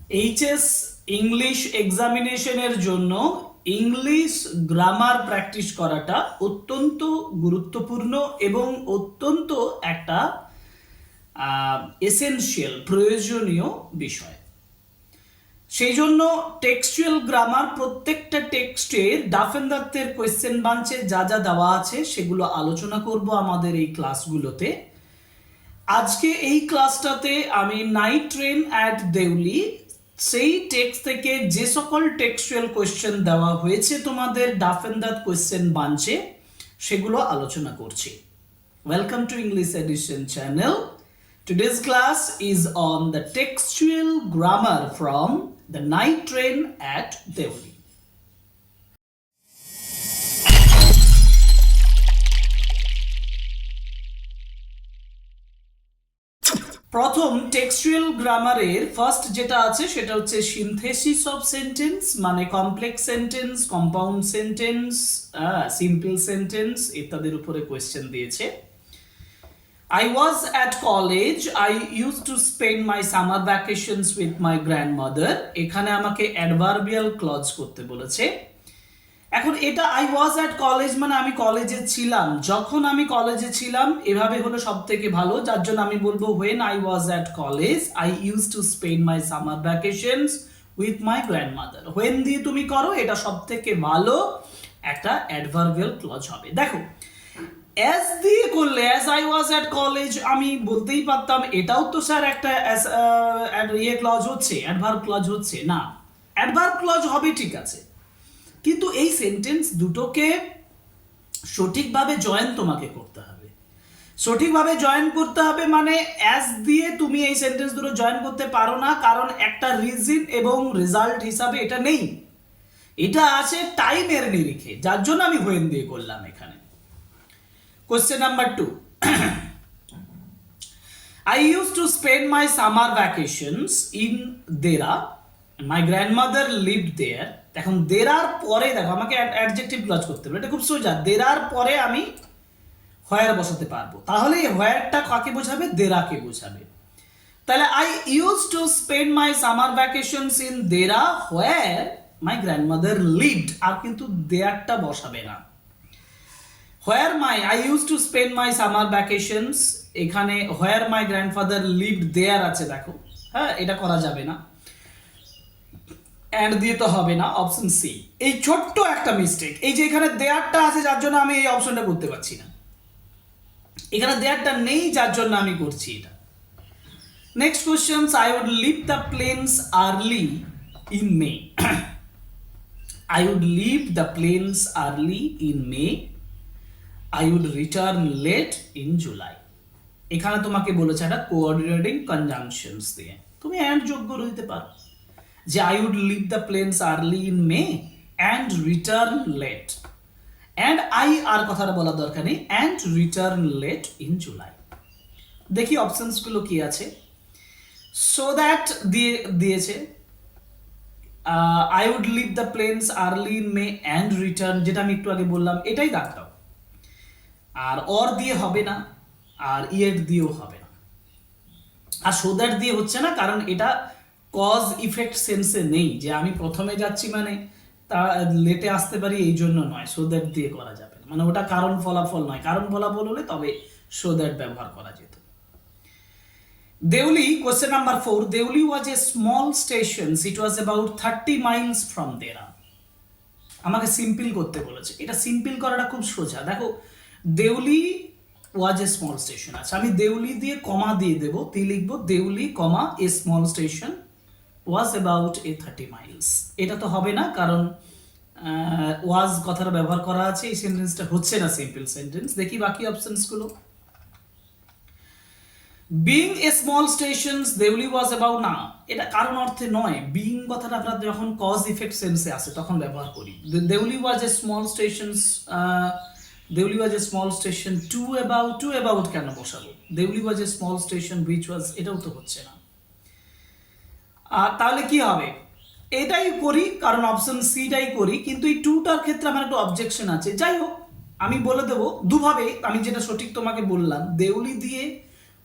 HS English এক্সামিনেশনের জন্য English grammar practice করাটা অত্যন্ত গুরুত্বপূর্ণ এবং অত্যন্ত একটা এসেনশিয়াল প্রয়োজনীয় বিষয়। সেই জন্য টেক্সচুয়াল গ্রামার প্রত্যেকটা টেক্সটের ডাফেন্দারদের কোয়েশ্চেন বাঞ্চে যা যা দেওয়া আছে সেগুলো আলোচনা করব আমাদের এই ক্লাসগুলোতে। আজকে এই ক্লাসটাতে আমি নাইট ট্রেন অ্যাট দেউলি সেই টেক্সট থেকে যে সকল টেক্সচুয়াল কোয়েশ্চেন দেওয়া হয়েছে তোমাদের ডাফেন্দার কোয়েশ্চেন বাঞ্চে সেগুলো আলোচনা করছি। Welcome to English edition channel. Today's class is on the textual grammar from the night train at Deoli. প্রথম টেক্সচুয়াল গ্রামারের ফার্স্ট যেটা আছে সেটা হচ্ছে সিনথেসিস অফ সেন্টেন্স, মানে complex sentence, compound sentence, simple sentence ইত্যাদির উপরে কোয়েশ্চেন দিয়েছে। I was at college. I used to spend my summer vacations with my grandmother. এখানে আমাকে অ্যাডভার্বিয়াল ক্লজ করতে বলেছে। এখন এটা I was at college মানে আমি কলেজে ছিলাম, যখন আমি কলেজে ছিলাম, এভাবে হলো সব থেকে ভালো। যার জন্য আমি বলবো when I was at college I used to spend my summer vacations with my grandmother. when দিয়ে তুমি করো, এটা সব থেকে ভালো একটা অ্যাডভার্বিয়াল ক্লজ হবে। দেখো অ্যাজ দিয়ে করলে as I was at college আমি বলতেই পারতাম এটাও তো স্যার একটা ক্লজ হচ্ছে, অ্যাডভার্ব ক্লজ হচ্ছে না। অ্যাডভার্ব ক্লজ হবে ঠিক আছে, কিন্তু এই সেন্টেন্স দুটোকে সঠিকভাবে জয়েন তোমাকে করতে হবে। সঠিকভাবে জয়েন করতে হবে মানে অ্যাজ দিয়ে তুমি এই সেন্টেন্স দুটো জয়েন করতে পারো না, কারণ একটা রিজন এবং রেজাল্ট হিসাবে এটা নেই, এটা আছে টাইমের নিরিখে। যার জন্য আমি হোয়েন দিয়ে করলাম এখানে। Question number 2. I used to spend my summer vacations in Dera. My grandmother lived there. এখন দেরার পরে দেখো আমাকে অ্যাডজেক্টিভ ক্লজ করতে হবে, এটা খুব সোজা। দেরার পরে আমি হোয়ার বসাতে পারবো, তাহলে এই হোয়ারটা কাকে বোঝাবে? দেরাকে বোঝাবে। তাহলে I used to spend my summer vacations in Dera where my grandmother lived, আর কিন্তু দেয়ারটা বসাবে না। Where I used to spend my summer vacations, এখানে where my grandfather lived there আছে, দেখো হ্যাঁ, এটা করা যাবে না, and দিয়ে তো হবে না। অপশন সি, এই ছোট্ট একটা মিস্টেক, এই যে এখানে দেয়ারটা আছে যার জন্য আমি এই অপশনটা করতে পারছি না, এখানে দেয়ারটা নেই যার জন্য আমি করছি এটা। Next question, I would leave the planes early in May. I would leave the planes early in May. I would return late in July. এখানে তোমাকে বলেছে একটা কোঅর্ডিনেটিং কনজাংশনস দিয়ে তুমি অ্যান্ড যোগ করে দিতে পারো, যে I would leave the planes early in May and return late. and I আর কথাটা বলা দরকার নেই, and return late in July. দেখি অপশনস গুলো কি আছে। so that দিয়েছে I would leave the planes early in May and return, যেটা আমি একটু আগে বললাম এটাই দাঁড়াও। আর অর দিয়ে হবে না, আর ইয়েট দিয়েও হবে না, আর সো দ্যাট দিয়ে হচ্ছে না, কারণ এটা কজ ইফেক্ট সেন্সে নেই, যে আমি প্রথমে যাচ্ছি মানে তা লেটে আসতে পারি এই জন্য নয়, সো দ্যাট দিয়ে করা যাবে না, মানে ওটা কারণ ফলাফল নয়। কারণ ফলাফল হলে তবে সো দ্যাট ব্যবহার করা যেত। Deoli, question number 4, Deoli was a small station, it was about 30 miles from Dehra. আমাকে সিম্পল করতে বলেছে, এটা সিম্পল করাটা খুব সোজা। দেখো Deoli was a small station, আচ্ছা আমি দেউলি দিয়ে কমা দিয়ে দেবো, তুই লিখবো Deoli comma a small station was about a 30 miles. এটা তো হবে না, কারণ ওয়াজ কথাটা ব্যবহার করা আছে, এই সেন্টেন্সটা হচ্ছে না সিম্পল সেন্টেন্স। দেখি বাকি অপশনস গুলো। Being a small stations Deuli was about, না এটা কারণ অর্থে নয়, বিং কথাটা আমরা যখন কজ ইফেক্ট সেন্সে আসে তখন ব্যবহার করি। Deoli was a small stations, Deuli was a small station to about কেন বসাবো? Deoli was a small station which was, এটাও তো হচ্ছে না। আর তাহলে কি হবে? এটাই করি, কারণ অপশন সিটাই করি, কিন্তু এই টুটার ক্ষেত্রে আমার একটা অবজেকশন আছে। যাই হোক আমি বলে দেবো দুভাবে, আমি যেটা সঠিক তোমাকে বললাম, দেউলি দিয়ে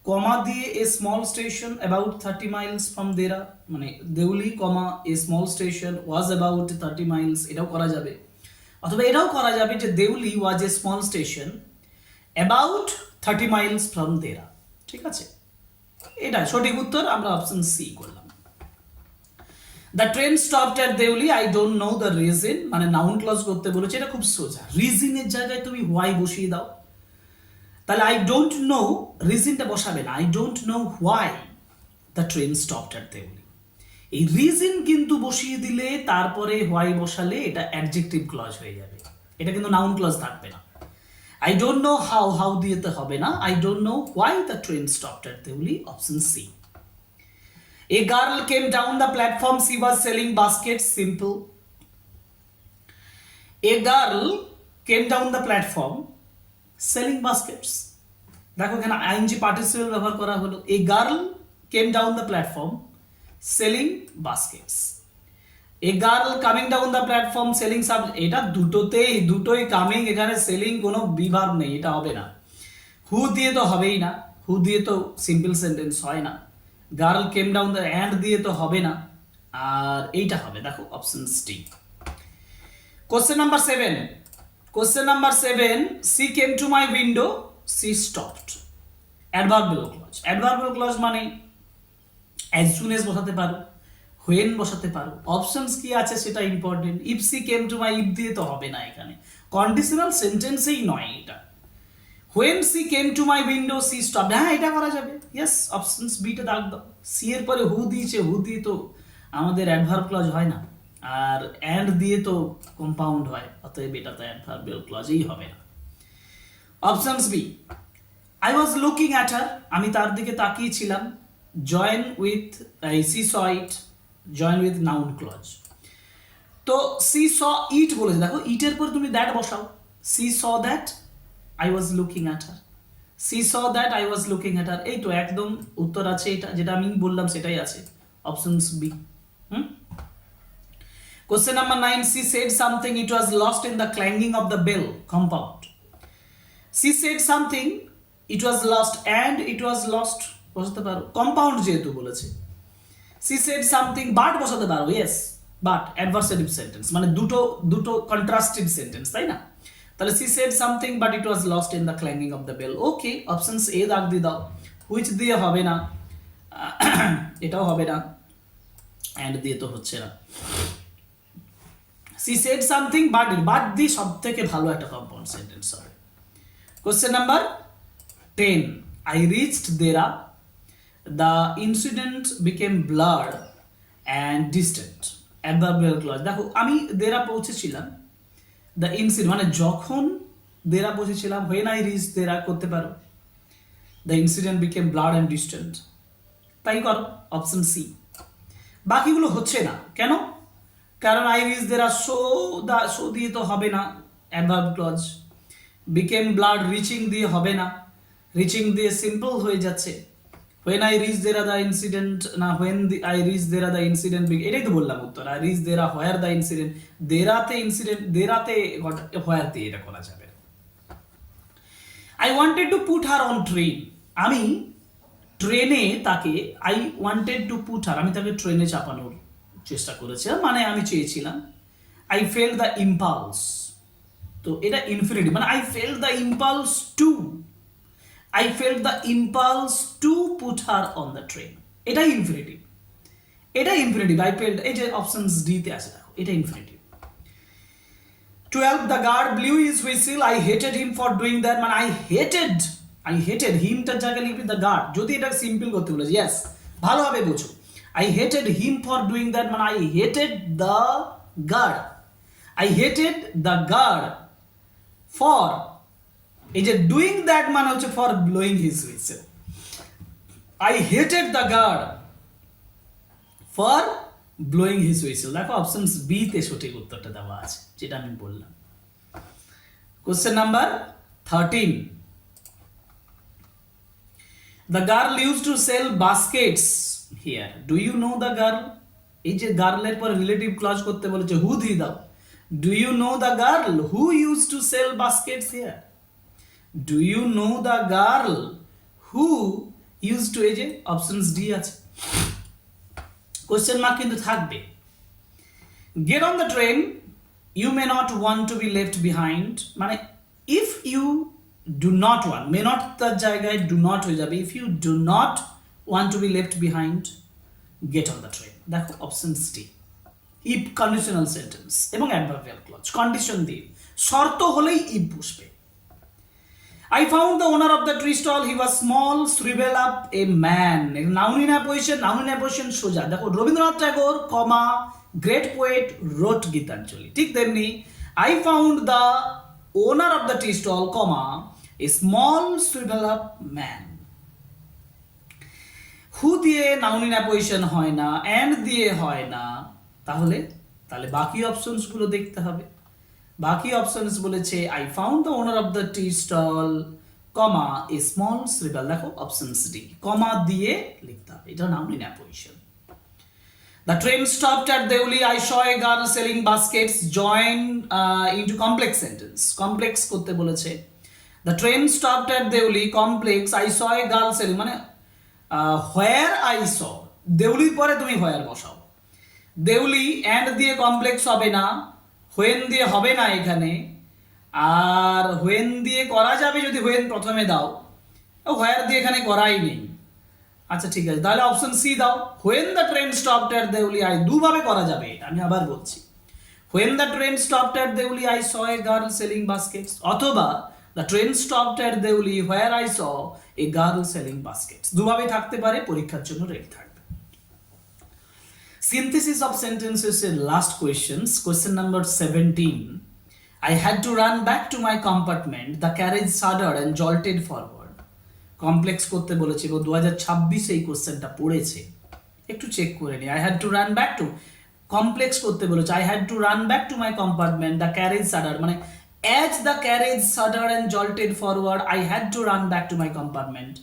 কমা দিয়ে a small station about 30 miles from Dehra, মানে Deoli comma a small station was about 30 miles, এটাও করা যাবে। অথবা এটাও করা যাবে যে Deoli was a small station about 30 miles from Dehra. ঠিক আছে, এটা সঠিক উত্তর, আমরা অপশন সি করলাম। The train stopped at Deoli, I don't know the reason, মানে নাউন ক্লজ করতে বলেছে, এটা খুব সোজা। রিজনের জায়গায় তুমি হোয়াই বসিয়ে দাও, তাহলে আই ডোন্ট নো, রিজনটা বসাবে না, I don't know why the train stopped at Deuli. এই রিজন কিন্তু বসিয়ে দিলে তারপরে হোয়াই বসালে এটা অ্যাডজেক্টিভ ক্লজ হয়ে যাবে, এটা কিন্তু নাউন ক্লজ থাকবে না। I don't know how, how দিয়েতে হবে না, I don't know why the train stopped at Deoli, option C. A girl came down the platform, she was selling baskets, simple. A girl came down the platform selling baskets. দেখো এখানে ING participle ব্যবহার করা হলো। A girl came down the platform selling baskets. A girl coming down the platform selling sub, এটা দুটোই coming, এখানে selling কোনো বিভাগ নেই, এটা হবে না। হু দিয়ে তো হবেই না, হু দিয়ে তো সিম্পল সেন্টেন্স হয় না। Girl came down the, and দিয়ে তো হবে না, আর এইটা হবে, দেখো option D. Question number 7, question number 7, she came to my window, she stopped. Adverbial clause, adverbial clause মানে অ্যাজ সুন এজ বসাতে পারো, হোয়েন বসাতে পারো, অপশনস কি আছে সেটা important. If she came to my, if দিয়ে তো হবে না, এখানে কন্ডিশনাল সেন্টেন্সেই নয় এটা। When she came to my window, she stopped. হ্যাঁ, এটা করা যাবে, ইয়েস, অপশনস বিটা দাগ দাও। সি এর পরে হু দিয়েছে, হু দিয়ে তো আমাদের অ্যাডভার্ব ক্লজ হয় না, আর অ্যান্ড দিয়ে তো কম্পাউন্ড হয়, অতএব এটা তো অ্যাডভার্বিয়াল ক্লজই হবে না। Options B, I was looking at her, আমি তার দিকে তাকিয়েছিলাম। Join with, C saw it, join with noun clause. তো সি স ইট বলেছে, দেখো ইটের পর তুমি দ্যাট বসাও, C saw that I was looking at her. She saw that I was looking at her. এই তো একদম উত্তর আছে, এটা যেটা আমি বললাম সেটাই আছে, options B. Question number 9, she said something, it was lost in the clanging of the bell, compound. She said something, it was lost, and it was lost বসাতে পারো, কম্পাউন্ড যেহেতু বলেছে। she said something, but বসাতে পারো, yes, but adversative sentence, মানে দুটো contrasted sentence, তাই না? তাহলে she said something but it was lost in the clanging of the bell. Okay, options A দাগ দিয়ে দাও, হুইচ দিয়ে হবে না, এটাও হবে না, অ্যান্ড দিয়ে তো হচ্ছে না। she said something but দিয়ে সব থেকে ভালো একটা কম্পাউন্ড সেন্টেন্স হবে। Question number 10, I reached Dera, the incident became blurred and distant. Adverbial clause, দেখো আমি দেরা পৌঁছেছিলাম, দ্য ইনসিডেন্ট মানে যখন দেরা পৌঁছেছিলাম, হোয়েন আই রিচ দেরা করতে পারো, the incident became blood and distant, তাই করো, অপশন সি। বাকিগুলো হচ্ছে না কেন? কারণ আই রিচ দেরা শো দিয়ে তো হবে না adverb clause, became blood reaching দিয়ে হবে না, রিচিং দিয়ে সিম্পল হয়ে যাচ্ছে। When I reach Dehra the incident, না when I reach Dehra the incident, এটাই তো বললাম উত্তর। I reach Dehra where the incident, দেরাতে ইনসিডেন্ট, দেরাতে হোয়ার দিয়ে এটা করা যাবে। I wanted to put her on train, আমি ট্রেনে তাকে, I wanted to put her, আমি তাকে ট্রেনে চাপানোর চেষ্টা করেছিলাম, মানে আমি চেয়েছিলাম। আই ফেল দ্য ইম্পালস, তো এটা ইনফিনিটিভ, মানে I fell the impulse to, I felt the impulse to put her on the train. এটা ইনফিনিটিভ, এটা ইনফিনিটিভ, I felt, এই যে অপশনস ডি তে আছে দেখো, এটা infinitive. 12, the guard blew his whistle, I hated him for doing that, মানে I hated him টার জায়গায় লিখবি the guard, যদি এটা সিম্পল করতে বলেছি, ইয়েস, ভালোভাবে বোঝো। I hated him for doing that, মানে I hated the guard, I hated the guard for, এই যে ডুইং দ্যাট মানে হচ্ছে for blowing his whistle. I hated the guard for blowing his whistle, দেখো অপশন বি তে সঠিক উত্তরটা দেওয়া আছে, যেটা আমি বললাম। Question number 13, the girl use to sell baskets here, do you know the girl, এই যে গার্লের পর রিলেটিভ ক্লজ করতে বলেছে, হু দিয়ে দাও। Do you know the girl who use to sell baskets here, do you know the girl who use to এই যে options D আছে, কোশ্চেন মার্ক কিন্তু থাকবে। Get on the train, you may not want to be left behind, মানে if you do not want, may not তার জায়গায় do not হয়ে যাবে, if you do not want to be left behind get on the train. দেখো options D, if conditional sentence এবং adverbial clause, condition দিয়ে, শর্ত হলেই ইফ বসবে। I found the owner of the tree stall. He was small, shriveled up, a man. Noun in apposition সোজা। দেখো রবীন্দ্রনাথ ট্যাগোর, কমা, great poet, রোট Gitanjali. ঠিক তেমনি I found the owner of the tea stall, comma, a small, shriveled up man. হু দিয়ে noun in apposition হয় না, and দিয়ে হয় না, তাহলে বাকি অপশনস গুলো দেখতে হবে। বাকি অপশনস বলেছে I found the owner of the tea stall, comma, a small শ্রিবেল। দেখো অপশনস ডি, কমা দিয়ে লিখতে হবে, এটা noun in apposition. The train stopped at Deoli. I saw a girl selling baskets. Join into complex sentence. Complex করতে বলেছে। The train stopped at Deoli. Complex. I saw a girl selling, মানে where I saw, দেউলির পরে তুমি where বসাও। Deuli and দিয়ে complex হবে না, when দিয়ে হবে না এখানে, আর হোয়েন দিয়ে করা যাবে যদি হোয়েন প্রথমে দাও, হোয়ার দিয়ে এখানে করাই নেই। আচ্ছা ঠিক আছে, তাহলে অপশন সি দাও, when the train stopped at Deoli I, দুভাবে করা যাবে এটা, আমি আবার বলছি, when the train stopped at Deoli I saw a girl selling baskets, অথবা the train stopped at Deoli where I saw a girl selling baskets, দুভাবে থাকতে পারে, পরীক্ষার জন্য রেডি থাকবে। Synthesis of sentences is last questions. Question number 17. I had to run back to my compartment. The carriage shuddered and jolted forward. Complex করতে বলেছে এবং 2026 এই কোশ্চেনটা পড়েছে, একটু চেক করে নি। I had to run back to, complex করতে বলেছে I had to run back to my compartment. The carriage shuddered, মানে as the carriage shuddered and jolted forward, I had to run back to my compartment.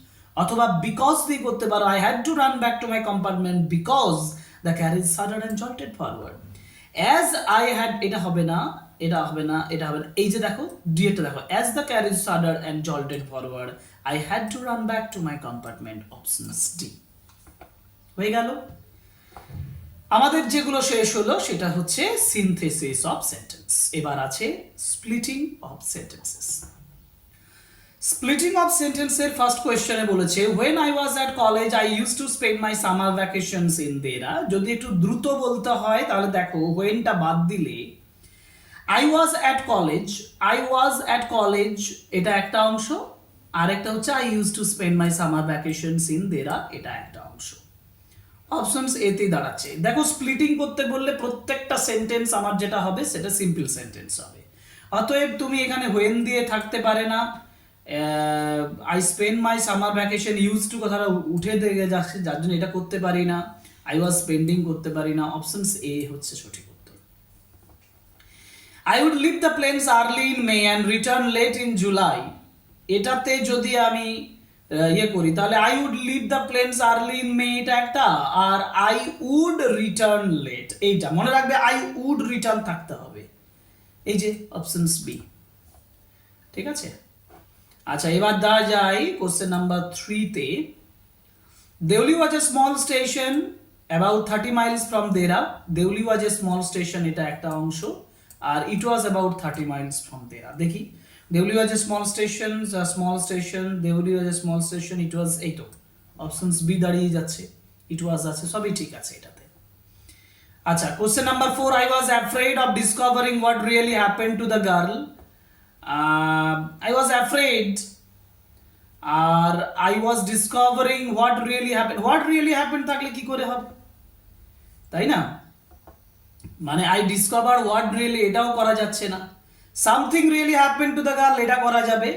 অথবা because দিয়ে করতে পারো I had to run back to my compartment because the carriage shuddered and jolted forward. As I had, এটা হবে না, এটা হবে না, এটা হবে না, এই যে দেখো ডি এটা দেখো, as the carriage shuddered and jolted forward, I had to run back to my compartment. Options D হয়ে গেল। আমাদের যেগুলো শেষ হলো সেটা হচ্ছে সিনথেসিস অফ সেন্টেন্স, এবার আছে splitting of sentences. Splitting of সেন্টেন্সের ফার্স্ট কোয়েশ্চনে বলেছে when I was at college I used to spend my summer vacations in Dera. যদি একটু দ্রুত বলতে হয় তাহলে দেখো whenটা বাদ দিলে I was at college এটা একটা অংশ, আর একটা হচ্ছে I used to spend my summer vacations in Dera, এটা একটা অংশ। অপশনস এ তেই দাঁড়াচ্ছে। দেখো স্প্লিটিং করতে বললে প্রত্যেকটা সেন্টেন্স আমার যেটা হবে সেটা সিম্পল সেন্টেন্স হবে, অতএব তুমি এখানে when দিয়ে থাকতে পারে না, I spend my summer vacation, use to কথাটা উঠে দিয়ে যাচ্ছে, যার জন্য এটা করতে পারি না, আই ওয়াজ স্পেন্ডিং করতে পারি না। অপশনস এ হচ্ছে সঠিক উত্তর। I would leave the plains early in May and return late in July, এটাতে যদি আমি ইয়ে করি তাহলে I would leave the plains early in May এটা একটা, আর আই উড রিটার্ন লেট এইটা মনে রাখবে, আই উড রিটার্ন থাকতে হবে, এই যে অপশনস বি। ঠিক আছে, আচ্ছা এবার দেওয়া যায় কোশ্চেন নাম্বার 3 তে। Deoli was a small station about 30 miles from Dehra, Deoli was a small station এটা একটা অংশ, আর it was about 30 miles from Dehra. দেখি Deoli was a small station, Deoli was a small station, it was, এই তো অপশনস বি দাঁড়িয়ে যাচ্ছে, ইট ওয়াজ আছে, সবই ঠিক আছে এটাতে। আচ্ছা question number 4, I was afraid of discovering what really happened to the girl. I was afraid, আর I was discovering what really happened. What really happened থাকলে কি করে হবে, তাই না? মানে I discover what really, এটাও করা যাচ্ছে না। Something really happened to the girl, এটা করা যাবে,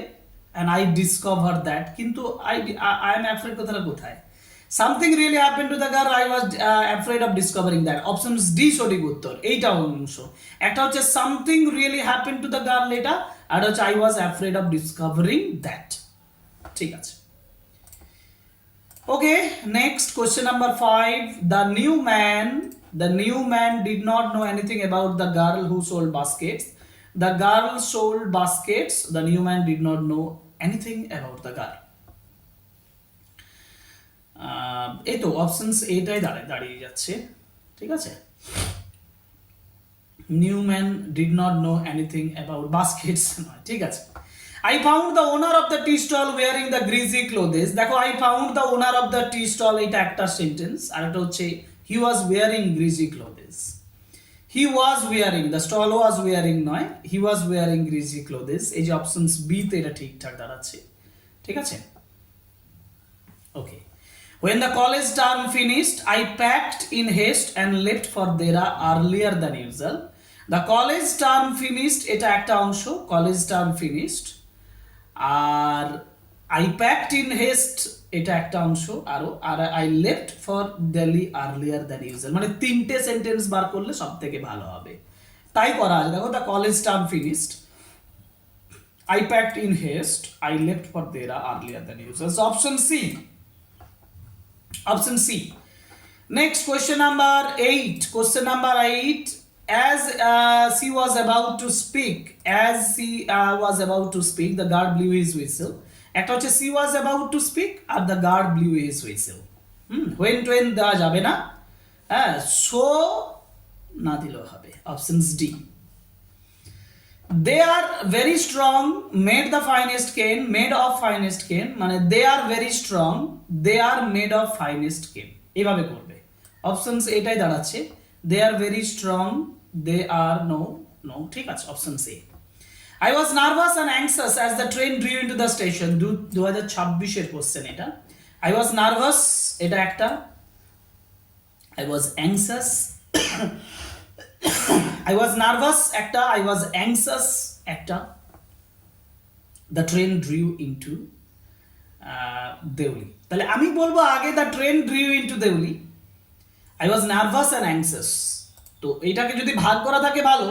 and I discovered that, কিন্তু I am afraid কথাটা কোথায়? Something really happened to the girl, I was afraid of discovering that. Options D সঠিক উত্তর, এইটা অংশ। একটা হচ্ছে something really happened to the girl এটা, আর হচ্ছে I was afraid of discovering that। ঠিক আছে, okay next question number 5, the new man did not know anything about the girl who sold baskets. The girl sold baskets, the new man did not know anything about the girl. এই তো options এটাই দাঁড়িয়ে যাচ্ছে, ঠিক আছে। Newman did not know anything about baskets নয়, ঠিক আছে। I found the owner of the tea stall wearing the greasy clothes. দেখো I found the owner of the tea stall, এটা একটা সেন্টেন্স, আর একটা হচ্ছে he was wearing greasy clothes. He was wearing, the stall was wearing নয়, he was wearing greasy clothes. এই যে options B তে এটা ঠিকঠাক দাঁড়াচ্ছে, ঠিক আছে। ওকে, when the college term finished I packed in haste and left for Dera earlier than usual. The college term finished এটা একটা অংশ, college term finished, R I packed in haste এটা একটা অংশ আরো, আর I left for Delhi earlier than usual, মানে তিনটে sentence বার করলে সব থেকে ভালো হবে, তাই করা আছে। দেখো the college term finished, I packed in haste, I left for Dera earlier than usual. So option C. Option C. Next, question number 8. Question number 8. As she was about to speak, the guard blew his whistle. একটা হচ্ছে she was about to speak R the guard blew his whistle. When দেওয়া যাবে না, হ্যাঁ, so না দিলেও হবে। Options D. They are very strong, made the finest cane, made of finest cane, মানে they are very strong, they are made of finest cane, এভাবে করবে। অপশনস এটাই দাঁড়াচ্ছে, they are very strong, they are no, ঠিক আছে, option C. I was nervous and anxious as the train drew into the station, 2026 এর question এটা। I was nervous এটা একটা, I was anxious I was nervous একটা, I was anxious একটা, the train drew into Deuli. তাহলে আমি বলবো আগে the train drew into Deuli, I was nervous and anxious। তো এটাকে যদি ভাগ করা থাকে ভালো,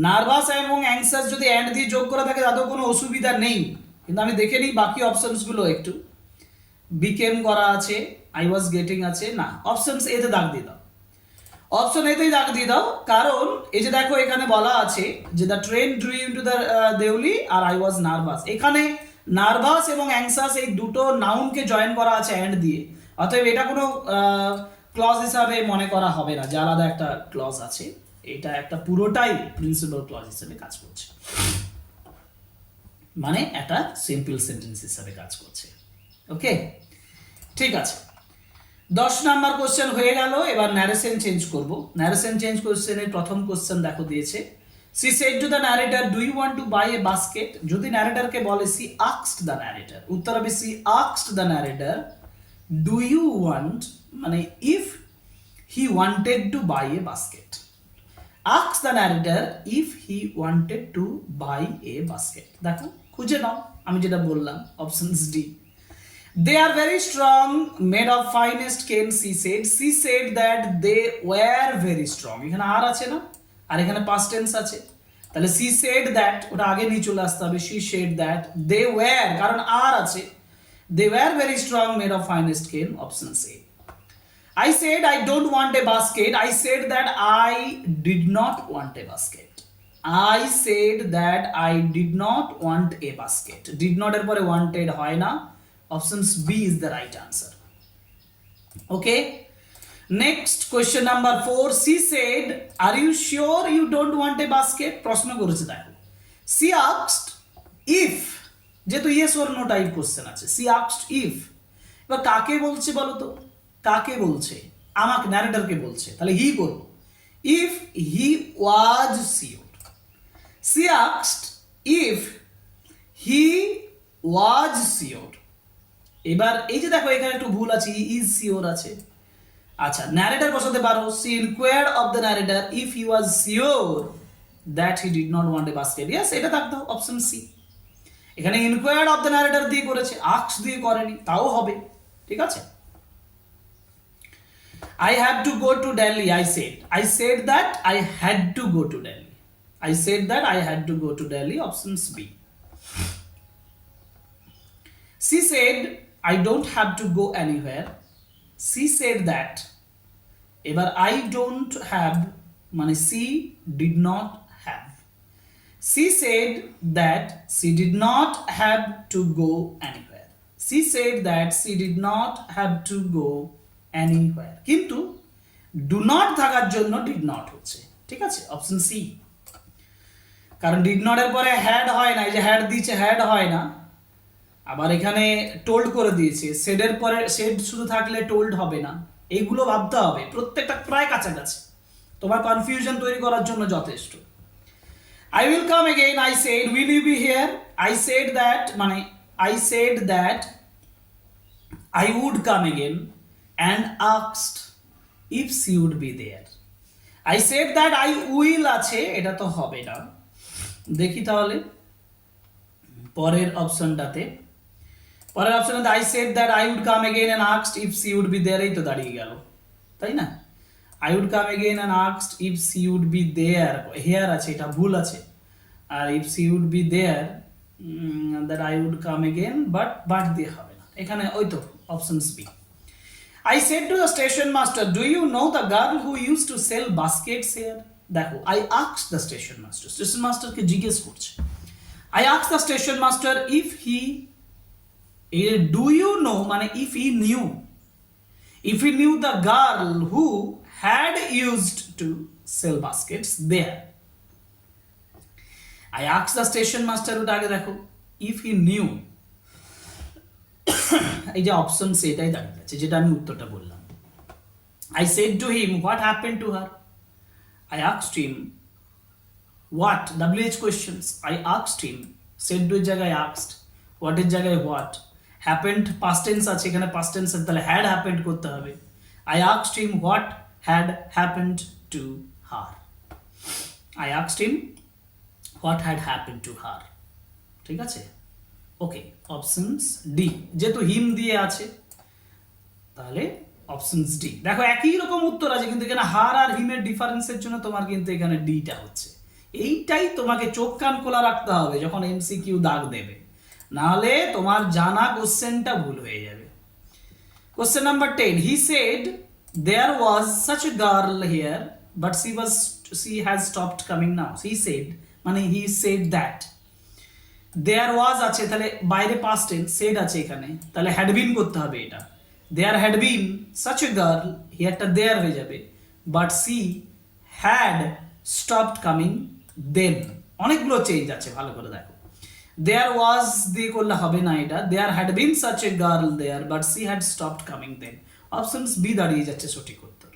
নার্ভাস এবং অ্যাংসাস যদি অ্যান্ড দিয়ে যোগ করা থাকে তাতেও কোনো অসুবিধা নেই, কিন্তু আমি দেখে নিই বাকি অপশনসগুলো একটু। বিকেম করা আছে, আই ওয়াজ গেটিং আছে, না, অপশনস এতে দাগ দিয়ে দাও, অপশন এতেই দাগ দিয়ে দাও, কারণ এই যে দেখো এখানে বলা আছে যে the train drew into the Deoli আর আই ওয়াজ নার্ভাস, এখানে নার্ভাস এবং অ্যাংসাস এই দুটো নাউনকে জয়েন করা আছে অ্যান্ড দিয়ে, অতএব এটা কোনো ক্লজ হিসাবে মনে করা হবে না যে আলাদা একটা ক্লজ আছে, এটা একটা পুরোটাই প্রিন্সিপাল ক্লজ হিসেবে কাজ করছে, মানে একটা সিম্পল সেন্টেন্স হিসেবে কাজ করছে। ওকে, ঠিক আছে। 10 নাম্বার কোশ্চেন হয়ে গেল, এবার ন্যারেশন চেঞ্জ করব। ন্যারেশন চেঞ্জ কোশ্চেনের প্রথম কোশ্চেন দেখো দিয়েছে, she said to the narrator do you want to buy a basket. যদি ন্যারেটরকে বলে সি আস্কড দ্য ন্যারেটর, উত্তর হবে she asked the narrator do you want, মানে if he wanted to buy a basket. Ask the narrator if he wanted to buy a basket. দেখো খুঁজে নাও, আমি যেটা বললাম, options D. They are very strong, made of finest cane, she said. She said that they were very strong. এখানে আর আছে না, আর এখানে past tense আছে, তাহলে she said that ওটা আগে নিয়ে চলে আসতে হবে, she said that they were, কারণ আর আছে, they were very strong, made of finest cane, option C. I said I don't want a basket. I said that I did not want a basket. I said that I did not want a basket. Did not এর পরে wanted হয় না, options B is the right answer. Okay, next question number 4. She said are you sure you don't want a basket, প্রশ্ন করেছে দেখো, she asked if, যেহেতু yes or no type question আছে, she asked if, এবার কাকে বলছে বলো তো, কাকে বলছে, আমাকে, ন্যারেটরকে বলছে, তাহলে হি করব, if he was sure। she asked if he was sure। এবার এই যে দেখো এখানে একটু ভুল আছে, ইজ সিওর আছে, আচ্ছা ন্যারেটর বসাতে পারো, she inquired of the narrator if he was sure that he did not want a basket. Yes, এটা থাকতো অপশন সি। এখানে ইনকোয়ার্ড অফ দ্য ন্যারেটর দিয়ে করেছে, আস্ক দিয়ে করেনি, তাও হবে, ঠিক আছে। I have to go to Delhi, I said that I had to go to Delhi, I said that I had to go to Delhi, options B. She said I don't have to go anywhere, she said that, এবার I don't have মানে she did not have, she said that she did not have to go anywhere, she said that she did not have to go anywhere, কিন্তু do not থাকার জন্য did not হচ্ছে, ঠিক আছে, option C. কারণ did not এর পরে had হয় না, এই যে হ্যাড দিয়েছে হ্যাড হয় না, আবার এখানে টোল্ড করে দিয়েছে, সেডের পরে সেড শুধু থাকলে টোল্ড হবে না, এইগুলো ভাবতে হবে, প্রত্যেকটা প্রায় কাছাকাছি, তোমার কনফিউশন তৈরি করার জন্য যথেষ্ট। I will come again, I said, will you be here? I said that, মানে I said that I would come again and asked if she would be there. I said that I will আছে, এটা তো হবে না। দেখি তাহলে পরের অপশনটাতে, পরের অপশনটাতে I said that I would come again and asked if she would be there, এই তো দাঁড়িয়ে গেল, তাই না? I would come again and asked if she would be there, here আছে, এটা ভুল আছে, আর if she would be there, that I would come again, but দিয়ে হবে না, এখানে ওই তো options B. I said to the station master, do you know the girl who used to sell baskets here? দেখো, I asked the station master, station মাস্টারকে জিজ্ঞেস করছে, I asked the station master if he, do you know মানে if he knew the girl who had used to sell baskets there. I asked the station master, ওটা আগে দেখো, if he knew, এই যে option সেটাই দাঁড়িয়ে আছে, যেটা আমি উত্তরটা বললাম। I said to him, what happened to her? I asked him what, WH questions, I asked him, said to এর জায়গায় asked, what এর জায়গায় what, happened past tense আছে, এখানে past tense আছে, তাহলে had happened করতে হবে। I asked him what had happened to her. I asked him what had happened to her, ঠিক আছে, ওকে, অপশনস ডি, যেহেতু হিম দিয়ে আছে তাহলে অপশনস ডি। দেখো একই রকম উত্তর আছে, কিন্তু এখানে হার আর হিমের ডিফারেন্সের জন্য তোমার কিন্তু এখানে ডিটা হচ্ছে, এইটাই তোমাকে চোখ কান খোলা রাখতে হবে যখন এমসিকিউ দাগ দেবে, নাহলে তোমার জানা কোশ্চেনটা ভুল হয়ে যাবে। Question number 10, he said there was such a girl here but she has stopped coming now. He said মানে he said that, there was আছে, তাহলে বাইরে past tense, said আছে এখানে, তাহলে had been করতে হবে এটা, there had been such a girl, হেয়ারটা there হয়ে যাবে, but she had stopped coming then, অনেকগুলো চেঞ্জ আছে, ভালো করে দেখো, there was দিয়ে করলে হবে না, এটা there had been such a girl there but she had stopped coming then, options B দাঁড়িয়ে যাচ্ছে সঠিক উত্তর।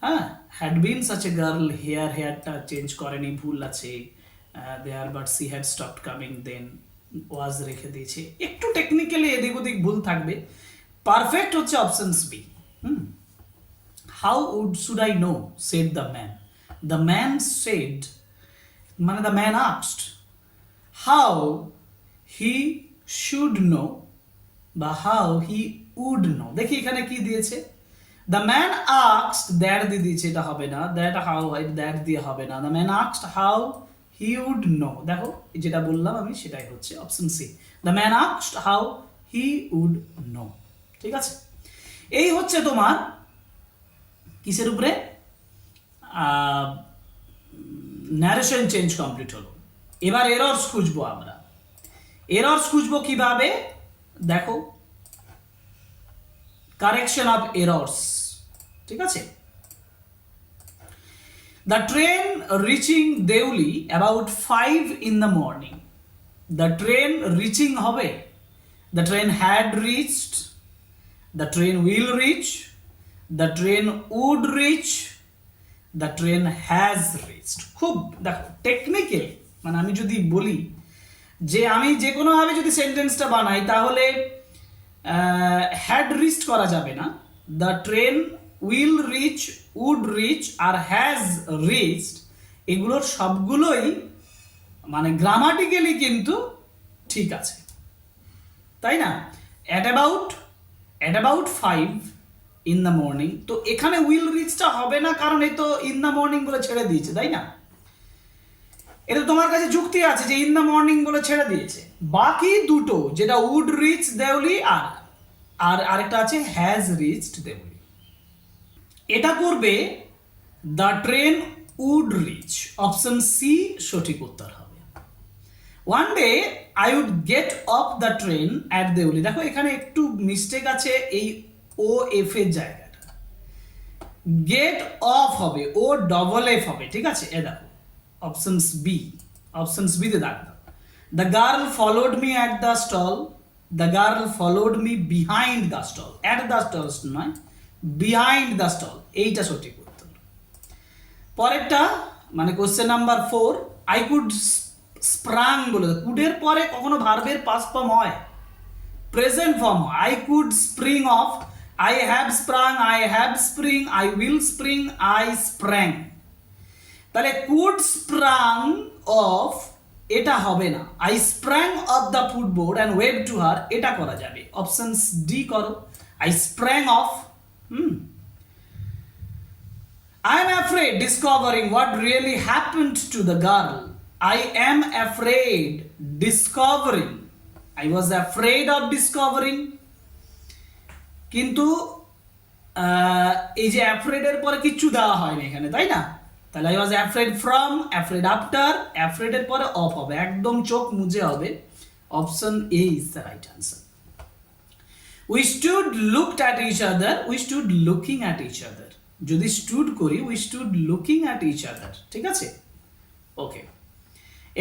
হ্যাঁ, had been such a girl, হেয়ারটা চেঞ্জ করেনি, ভুল আছে, there but she had stopped coming then, was রেখে দিয়েছে, একটু টেকনিক্যালি এদিক ওদিক ভুল থাকবে, পারফেক্ট হচ্ছে options B. how should I know, said the man said, মানে the man asked how he should know বা how he would know, দেখি এখানে কি দিয়েছে, the man asked, that দিয়ে দিয়েছে, এটা হবে না, that how, that দিয়ে হবে না, the man asked how he would know, দেখো যেটা বললাম আমি সেটাই হচ্ছে option C, the man asked how he would know, ঠিক আছে। এই হচ্ছে তোমার কিসের উপরে, ন্যারেশন চেঞ্জ কমপ্লিট হলো। এবার এরর্স খুঁজবো আমরা, এরর্স খুঁজবো কিভাবে, দেখো কারেকশন অফ এরর্স, ঠিক আছে। The train reaching Deuli about 5 in the morning, the train reaching হবে, the train had reached, the train will reach, the train would reach, the train has reached। খুব দেখো technical, মানে আমি যদি বলি যে আমি যে কোনোভাবে যদি সেন্টেন্সটা বানাই তাহলে হ্যাড রিচড করা যাবে না, the train will reach, would reach আর হ্যাজ রিচড, এগুলোর সবগুলোই মানে গ্রামাটিক্যালি কিন্তু ঠিক আছে, তাই না। At about 5 in the morning, তো এখানে উইল রিচটা হবে না, কারণ এই তো ইন দ্য মর্নিং বলে ছেড়ে দিয়েছে, তাই না। এটা তোমার কাছে যুক্তি আছে যে ইন দ্য মর্নিং বলে ছেড়ে দিয়েছে, বাকি দুটো যেটা উড রিচ দেউলি আর আরেকটা আছে হ্যাজ রিচড দেউলি, এটা করবে the train would reach, option C সঠিক উত্তর হবে। One day I would get off the train at Deuli. দেখো এখানে একটু মিস্টেক আছে, এই ও এফ এর জায়গাটা গেট অফ হবে, ও ডবল এফ হবে, ঠিক আছে? এ দেখো অপশনস বি তে দাগ দাও। The girl followed me at the stall, the girl followed me behind the stall, at the stall নয়, বিহাইন্ড দ্য স্টল, এইটা সঠিক উত্তর। পরেরটা মানে question number 4, I could sprang বলে, কুডের পরে কখনো ভার্বের পাস্ট ফর্ম হয়, প্রেজেন্ট ফর্ম হয়। I could spring of, I have sprang, I have spring, I will spring, I sprang. তাহলে কুড স্প্রাং অফ এটা হবে না, I sprang of the ফুটবোর্ড and wave to her, এটা করা যাবে। অপশন ডি করো, I sprang of. I am afraid discovering what really happened to the girl. I am afraid discovering. I was afraid of discovering. কিন্তু এই যে afraid এর পরে কিচ্ছু দেওয়া হয়নি এখানে, তাই না? তাহলে I was afraid from, afraid after, afraid এর পরে অফ হবে, একদম চোখ মুজে হবে। Option A is the right answer. We stood looked at each other, we stood looking at each other. যদি স্টুড করি we stood looking at each other, ঠিক আছে? ওকে,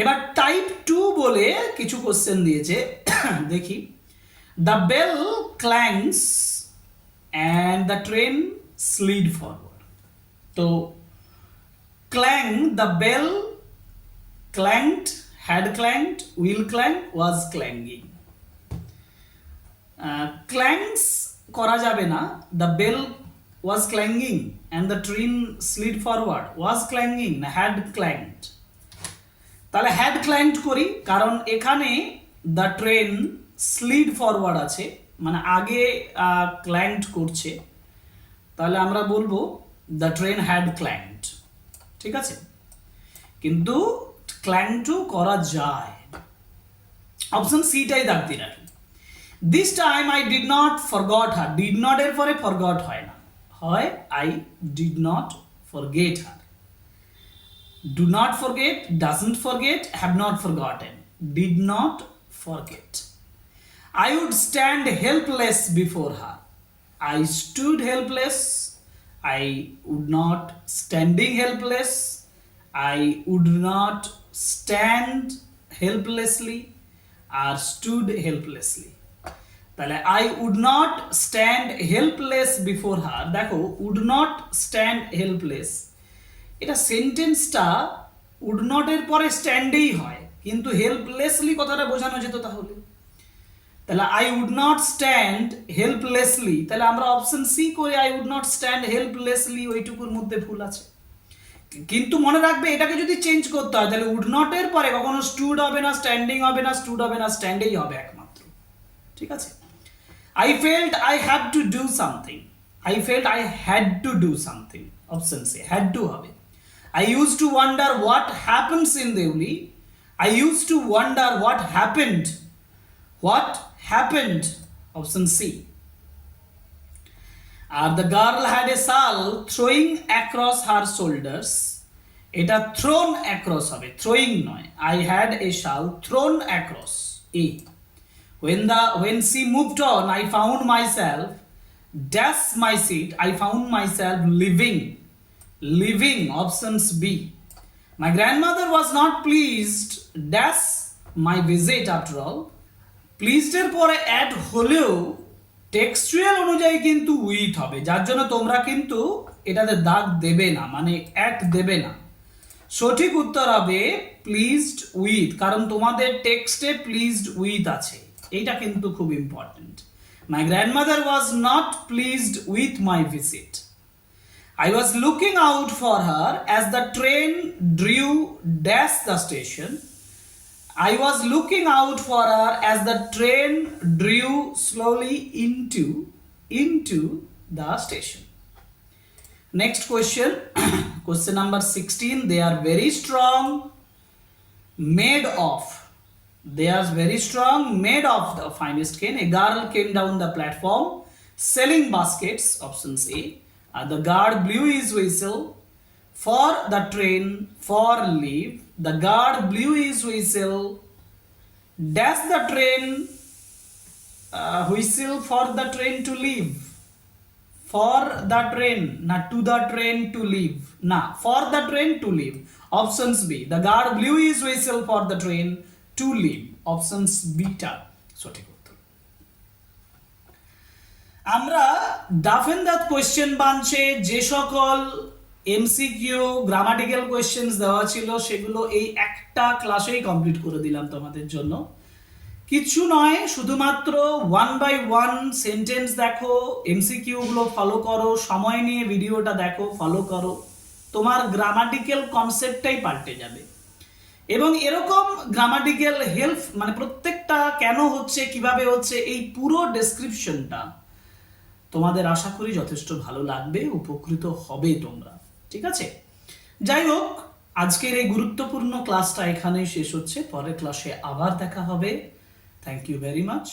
এবার টাইপ 2 বলে কিছু কোশ্চেন দিয়েছে, দেখি। The bell clangs and the train slid forward. তো clang, the bell clanged, had clanged, will clang, was clanging. Clangs করা যাবে না, the bell was clanging and the train slid forward, was clanging না had clanged? তাহলে had clanged করি, কারণ এখানে the train slid forward আছে, মানে আগে clanged করছে, তাহলে আমরা বলবো the train had clanged, ঠিক আছে? কিন্তু clang to করা যায়, অপশন সিটাই দাগ দিয়ে রাখি। This time I did not forgot her, did not এর পরে ফরগট হয় না, হয় I did not forget her. Do not forget, doesn't forget, have not forgotten, did not forget. I would stand helpless before her. I stood helpless. I would not standing helpless. I would not stand helplessly or stood helplessly. তাহলে I would not stand helpless before her, দেখো would not stand helpless, এটা সেন্টেন্সটা would not এর পরে স্ট্যান্ডেই হয়, কিন্তু হেল্পলেসলি কথাটা বোঝানো যেত তাহলে। তাহলে আই উড নট স্ট্যান্ড হেল্পলেসলি, তাহলে আমরা অপশন সি করে আই উড নট স্ট্যান্ড হেল্পলেসলি, ওইটুকুর মধ্যে ভুল আছে। কিন্তু মনে রাখবে এটাকে যদি চেঞ্জ করতে হয় তাহলে উড নট এর পরে কখনো স্টুড হবে না, স্ট্যান্ডিং হবে না, স্টুড হবে না, স্ট্যান্ডেই হবে একমাত্র, ঠিক আছে? I felt I had to do something. I felt I had to do something. Option C, had to হবে। I used to wonder what happens in Deuli. I used to wonder what happened. What happened? Option C. The girl had a shawl throwing across her shoulders. এটা thrown across হবে, throwing নয়। I had a shawl thrown across. A. When she moved on, I found myself dash my seat. I found myself living. Options B. My grandmother was not pleased dash my visit after all. Pleased এর পরে add হলেও textual অনুযায়ী কিন্তু with হবে, যার জন্য তোমরা কিন্তু এটাতে দাগ দেবে না, মানে অ্যাট দেবে না। সঠিক উত্তর হবে প্লিজড উইথ, কারণ তোমাদের টেক্সটে প্লিজড উইথ আছে, এইটা কিন্তু খুব important. My grandmother was not pleased with my visit. I was looking out for her as the train drew dash the station. I was looking out for her as the train drew slowly into the station. Next question, question number 16. They are very strong, made of. They are very strong, made of the finest cane. A girl came down the platform selling baskets. Option A. The guard blew his whistle for the train for leave. The guard blew his whistle dash the train whistle for the train to leave, for the train না to the train to leave, না for the train to leave. Options B, the guard blew his whistle for the train to leave, options বিটা সঠিক উত্তর। আমরা ডাফ and that question বাঞ্চে যে সকল এমসিকিউ গ্রামাটিক্যাল কোয়েশ্চেন্স দেওয়া ছিল সেগুলো এই একটা ক্লাসেই কমপ্লিট করে দিলাম তোমাদের জন্য। কিছু নয়, শুধুমাত্র 1 by 1 সেন্টেন্স দেখো, এমসিকিউ গুলো ফলো করো, সময় নিয়ে ভিডিওটা দেখো, ফলো করো, তোমার গ্রামাটিক্যাল কনসেপ্টটাই পাল্টে যাবে। এবং এরকম গ্রামাটিক্যাল হেল্প মানে প্রত্যেকটা কেন হচ্ছে কিভাবে হচ্ছে এই পুরো ডেসক্রিপশনটা তোমাদের আশা করি যথেষ্ট ভালো লাগবে, উপকৃত হবে তোমরা, ঠিক আছে? যাই হোক, আজকের এই গুরুত্বপূর্ণ ক্লাসটা এখানেই শেষ হচ্ছে, পরের ক্লাসে আবার দেখা হবে। Thank you very much.